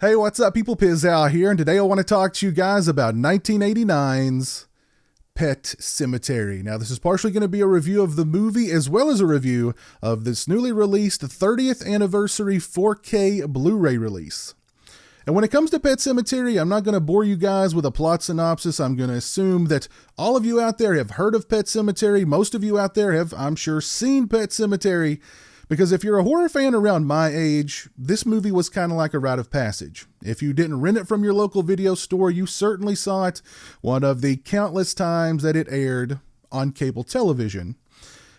Hey, what's up, people? Pizzal here, and today I want to talk to you guys about 1989's Pet Sematary. Now, this is partially going to be a review of the movie as well as a review of this newly released 30th anniversary 4K Blu-ray release. And when it comes to Pet Sematary, I'm not going to bore you guys with a plot synopsis. I'm going to assume that all of you out there have heard of Pet Sematary. Most of you out there have, I'm sure, seen Pet Sematary. Because if you're a horror fan around my age, this movie was kind of like a rite of passage. If you didn't rent it from your local video store, you certainly saw it one of the countless times that it aired on cable television.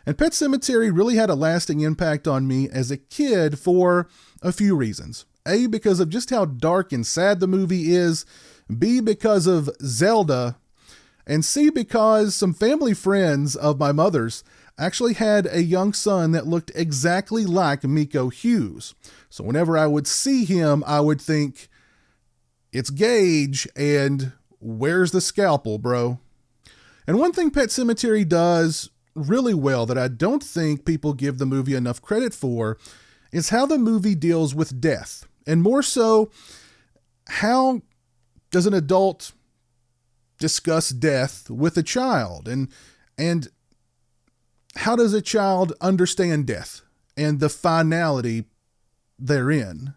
And Pet Sematary really had a lasting impact on me as a kid for a few reasons. A, because of just how dark and sad the movie is. B, because of Zelda. And C, because some family friends of my mother's actually had a young son that looked exactly like Miko Hughes. So whenever I would see him, I would think, it's Gage, and where's the scalpel, bro? And one thing Pet Sematary does really well that I don't think people give the movie enough credit for is how the movie deals with death. And more so, how does an adult discuss death with a child? And how does a child understand death and the finality therein?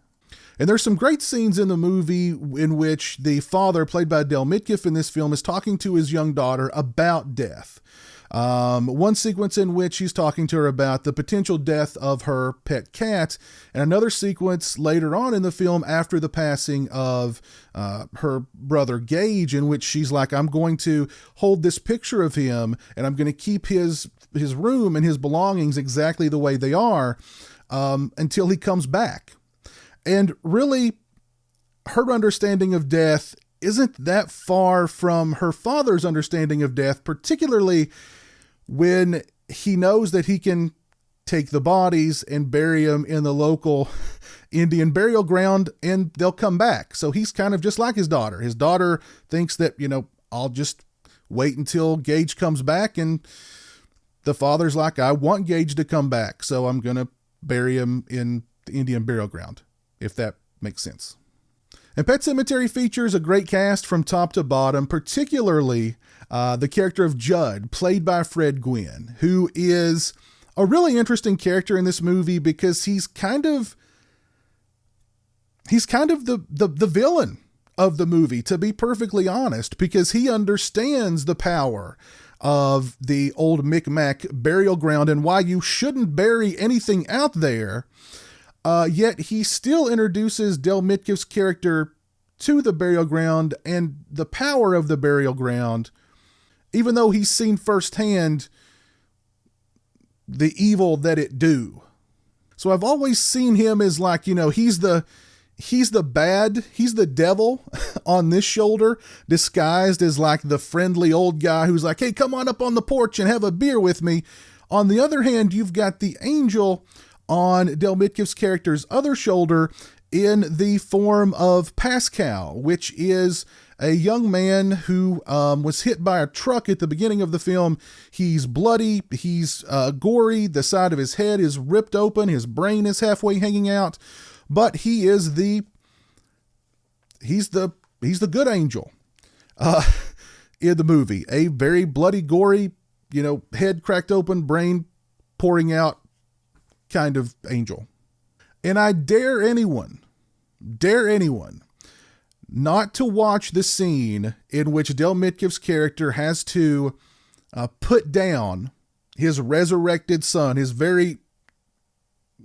And there's some great scenes in the movie in which the father, played by Del Mitkiff in this film, is talking to his young daughter about death. One sequence in which he's talking to her about the potential death of her pet cat, and another sequence later on in the film after the passing of her brother Gage, in which she's like, I'm going to hold this picture of him and I'm going to keep his room and his belongings exactly the way they are until he comes back. And really, her understanding of death isn't that far from her father's understanding of death, particularly when he knows that he can take the bodies and bury them in the local Indian burial ground and they'll come back. So he's kind of just like his daughter. His daughter thinks that, I'll just wait until Gage comes back, and the father's like, I want Gage to come back, so I'm going to bury him in the Indian burial ground, if that makes sense. And Pet Sematary features a great cast from top to bottom, particularly the character of Judd, played by Fred Gwynne, who is a really interesting character in this movie because he's kind of the villain of the movie, to be perfectly honest, because he understands the power of the old Micmac burial ground and why you shouldn't bury anything out there. Yet he still introduces Del Mitkiff's character to the burial ground and the power of the burial ground, even though he's seen firsthand the evil that it do. So I've always seen him as like, he's the devil on this shoulder, disguised as like the friendly old guy who's like, hey, come on up on the porch and have a beer with me. On the other hand, you've got the angel on Del Mitkiff's character's other shoulder in the form of Pascal, which is a young man who was hit by a truck at the beginning of the film. He's bloody, he's gory, the side of his head is ripped open, his brain is halfway hanging out, but he is he's the good angel in the movie. A very bloody, gory, head cracked open, brain pouring out kind of angel. And I dare anyone not to watch the scene in which Del Mitkiff's character has to put down his resurrected son, his very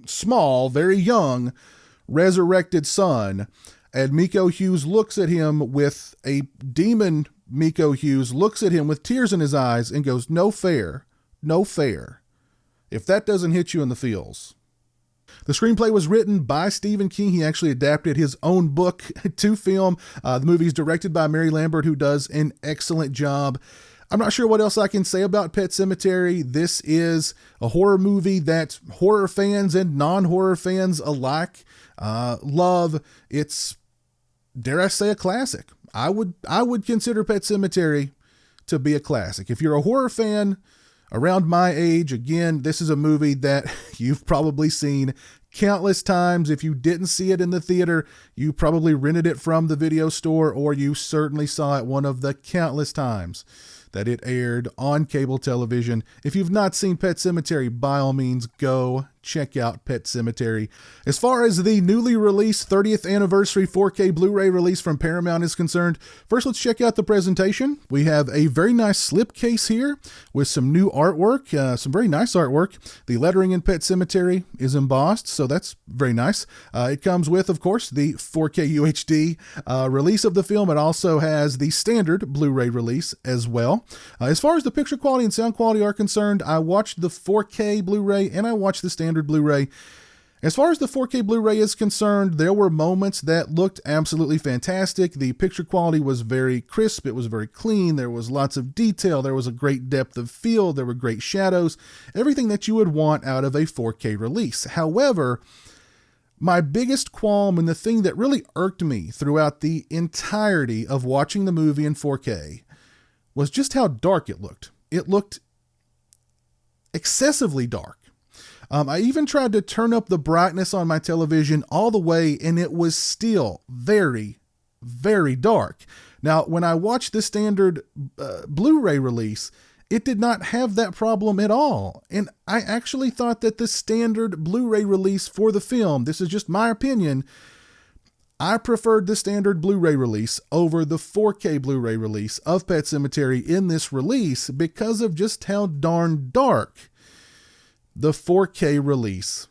small, very young resurrected son. And Miko Hughes looks at him with a demon. Miko Hughes looks at him with tears in his eyes and goes, no fair, no fair. If that doesn't hit you in the feels. The screenplay was written by Stephen King. He actually adapted his own book to film. The movie is directed by Mary Lambert, who does an excellent job. I'm not sure what else I can say about Pet Sematary. This is a horror movie that horror fans and non-horror fans alike love. It's, dare I say, a classic. I would consider Pet Sematary to be a classic. If you're a horror fan around my age. Again, this is a movie that you've probably seen countless times. If you didn't see it in the theater, you probably rented it from the video store, or you certainly saw it one of the countless times that it aired on cable television. If you've not seen Pet Sematary, by all means, go check out Pet Sematary. As far as the newly released 30th anniversary 4K Blu-ray release from Paramount is concerned, first let's check out the presentation. We have a very nice slipcase here with some new artwork, some very nice artwork. The lettering in Pet Sematary is embossed, so that's very nice. It comes with, of course, the 4K UHD release of the film. It also has the standard Blu-ray release as well. As far as the picture quality and sound quality are concerned, I watched the 4K Blu-ray and I watched the standard Blu-ray. As far as the 4K Blu-ray is concerned, there were moments that looked absolutely fantastic. The picture quality was very crisp. It was very clean. There was lots of detail. There was a great depth of field. There were great shadows. Everything that you would want out of a 4K release. However, my biggest qualm and the thing that really irked me throughout the entirety of watching the movie in 4K was just how dark it looked. It looked excessively dark. I even tried to turn up the brightness on my television all the way, and it was still very, very dark. Now, when I watched the standard Blu-ray release, it did not have that problem at all. And I actually thought that the standard Blu-ray release for the film, this is just my opinion, I preferred the standard Blu-ray release over the 4K Blu-ray release of Pet Sematary in this release because of just how darn dark the 4K release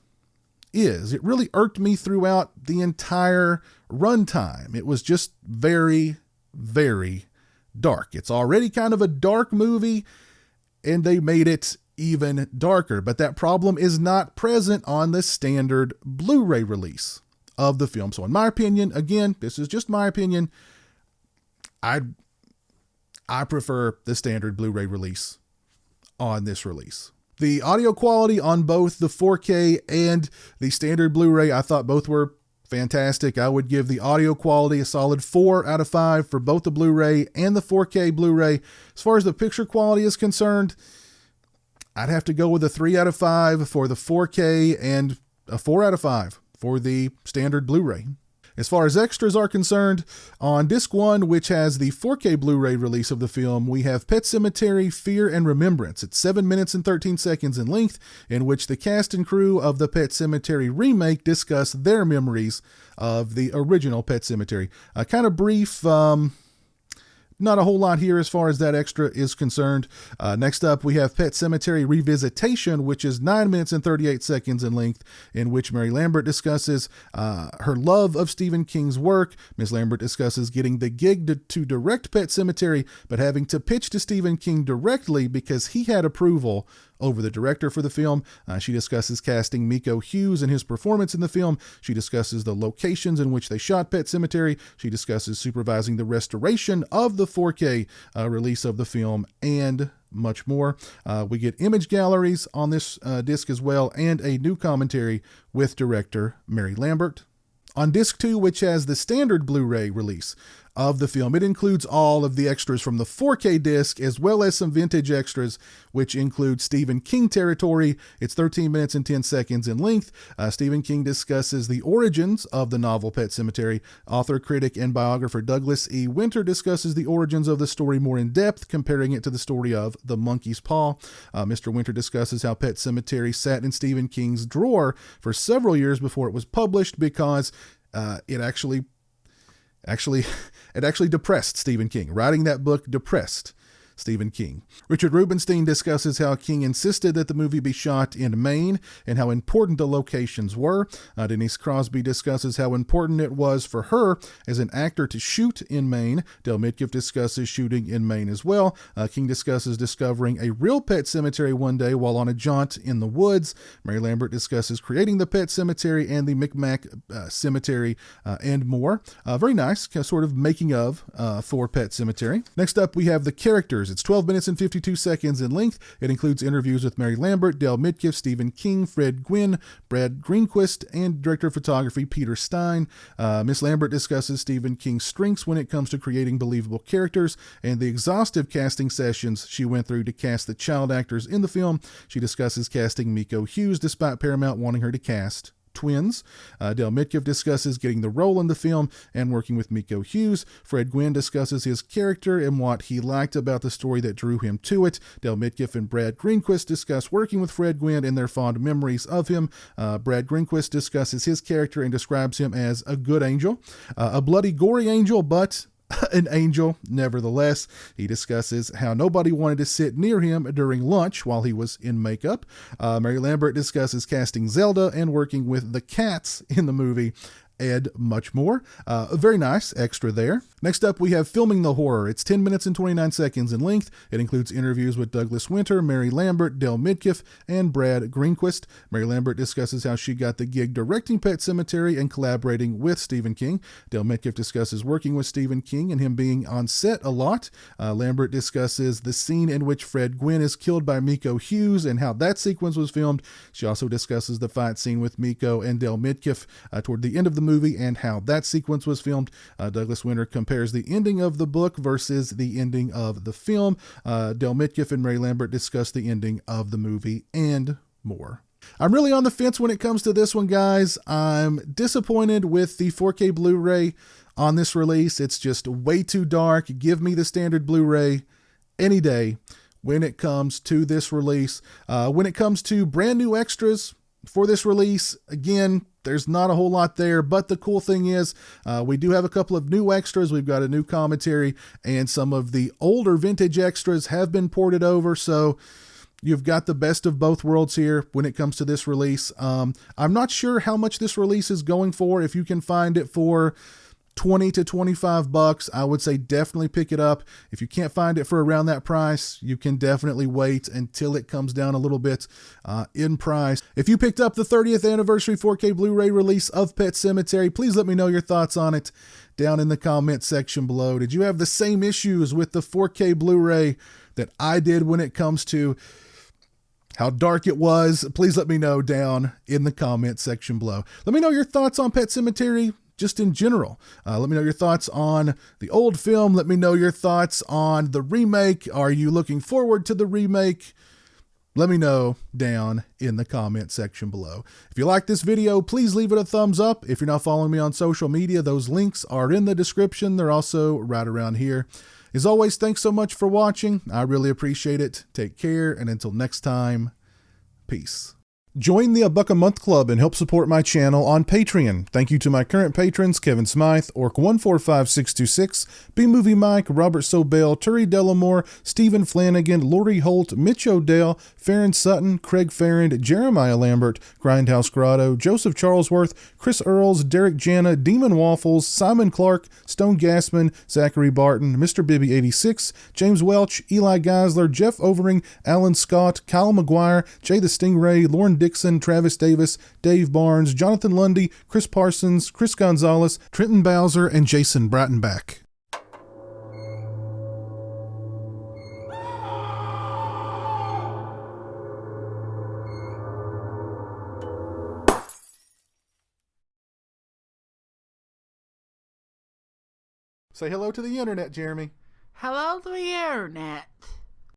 is. It really irked me throughout the entire runtime. It was just very, very dark. It's already kind of a dark movie, and they made it even darker. But that problem is not present on the standard Blu-ray release of the film. So in my opinion, again, this is just my opinion, I prefer the standard Blu-ray release on this release. The audio quality on both the 4K and the standard Blu-ray, I thought both were fantastic. I would give the audio quality a solid 4 out of 5 for both the Blu-ray and the 4K Blu-ray. As far as the picture quality is concerned, I'd have to go with a 3 out of 5 for the 4K and a 4 out of 5 for the standard Blu-ray. As far as extras are concerned, on disc 1, which has the 4K Blu-ray release of the film, we have Pet Sematary, Fear and Remembrance. It's 7 minutes and 13 seconds in length, in which the cast and crew of the Pet Sematary remake discuss their memories of the original Pet Sematary. Kind of brief, not a whole lot here as far as that extra is concerned. Next up, we have Pet Sematary Revisitation, which is 9 minutes and 38 seconds in length, in which Mary Lambert discusses her love of Stephen King's work. Ms. Lambert discusses getting the gig to direct Pet Sematary, but having to pitch to Stephen King directly because he had approval over the director for the film. She discusses casting Miko Hughes and his performance in the film. She discusses the locations in which they shot Pet Sematary. She discusses supervising the restoration of the 4K release of the film, and much more. We get image galleries on this disc as well, and a new commentary with director Mary Lambert. On disc 2, which has the standard Blu-ray release of the film, it includes all of the extras from the 4K disc, as well as some vintage extras, which include Stephen King territory. It's 13 minutes and 10 seconds in length. Stephen King discusses the origins of the novel Pet Sematary. Author, critic, and biographer Douglas E. Winter discusses the origins of the story more in depth, comparing it to the story of The Monkey's Paw. Mr. Winter discusses how Pet Sematary sat in Stephen King's drawer for several years before it was published because it actually depressed Stephen King. Writing that book depressed Stephen King. Richard Rubenstein discusses how King insisted that the movie be shot in Maine and how important the locations were. Denise Crosby discusses how important it was for her as an actor to shoot in Maine. Del Mitkiff discusses shooting in Maine as well. King discusses discovering a real pet cemetery one day while on a jaunt in the woods. Mary Lambert discusses creating the pet cemetery and the Micmac cemetery and more. Very nice, sort of making of for Pet Sematary. Next up, we have the characters hours. It's 12 minutes and 52 seconds in length. It includes interviews with Mary Lambert, Dale Midkiff, Stephen King, Fred Gwynne, Brad Greenquist, and director of photography Peter Stein. Miss Lambert discusses Stephen King's strengths when it comes to creating believable characters and the exhaustive casting sessions she went through to cast the child actors in the film. She discusses casting Miko Hughes despite Paramount wanting her to cast twins. Dale Midkiff discusses getting the role in the film and working with Miko Hughes. Fred Gwynne discusses his character and what he liked about the story that drew him to it. Dale Midkiff and Brad Greenquist discuss working with Fred Gwynne and their fond memories of him. Brad Greenquist discusses his character and describes him as a good angel, a bloody, gory angel, but an angel nevertheless. He discusses how nobody wanted to sit near him during lunch while he was in makeup. Mary Lambert discusses casting Zelda and working with the cats in the movie, and much more. Very nice extra there. Next up, we have Filming the Horror. It's 10 minutes and 29 seconds in length. It includes interviews with Douglas Winter, Mary Lambert, Dale Midkiff, and Brad Greenquist. Mary Lambert discusses how she got the gig directing Pet Sematary and collaborating with Stephen King. Dale Midkiff discusses working with Stephen King and him being on set a lot. Lambert discusses the scene in which Fred Gwynne is killed by Miko Hughes and how that sequence was filmed. She also discusses the fight scene with Miko and Dale Midkiff toward the end of the movie and how that sequence was filmed. Douglas Winter compares the ending of the book versus the ending of the film. Dale Midkiff and Mary Lambert discuss the ending of the movie and more. I'm really on the fence when it comes to this one, guys. I'm disappointed with the 4K Blu-ray on this release. It's just way too dark. Give me the standard Blu-ray any day when it comes to this release. When it comes to brand new extras for this release, again, there's not a whole lot there, but the cool thing is we do have a couple of new extras. We've got a new commentary, and some of the older vintage extras have been ported over, so you've got the best of both worlds here when it comes to this release. I'm not sure how much this release is going for. If you can find it for $20 to $25, I would say definitely pick it up. If you can't find it for around that price, you can definitely wait until it comes down a little bit in price. If you picked up the 30th anniversary 4K Blu-ray release of Pet Sematary, please let me know your thoughts on it down in the comment section below. Did you have the same issues with the 4K Blu-ray that I did when it comes to how dark it was? Please let me know down in the comment section below. Let me know your thoughts on Pet Sematary just in general. Let me know your thoughts on the old film. Let me know your thoughts on the remake. Are you looking forward to the remake? Let me know down in the comment section below. If you like this video, please leave it a thumbs up. If you're not following me on social media, those links are in the description. They're also right around here. As always, thanks so much for watching. I really appreciate it. Take care, and until next time, peace. Join the $1 a Month Club and help support my channel on Patreon. Thank you to my current patrons: Kevin Smythe, Orc145626, B-Movie Mike, Robert Sobel, Turi Delamore, Stephen Flanagan, Lori Holt, Mitch Odell, Farron Sutton, Craig Farrand, Jeremiah Lambert, Grindhouse Grotto, Joseph Charlesworth, Chris Earls, Derek Jana, Demon Waffles, Simon Clark, Stone Gassman, Zachary Barton, Mr. Bibby86, James Welch, Eli Geisler, Jeff Overing, Alan Scott, Kyle McGuire, Jay the Stingray, Lauren Dixon, Travis Davis, Dave Barnes, Jonathan Lundy, Chris Parsons, Chris Gonzalez, Trenton Bowser, and Jason Brattenbach. Say hello to the internet, Jeremy. Hello to the internet.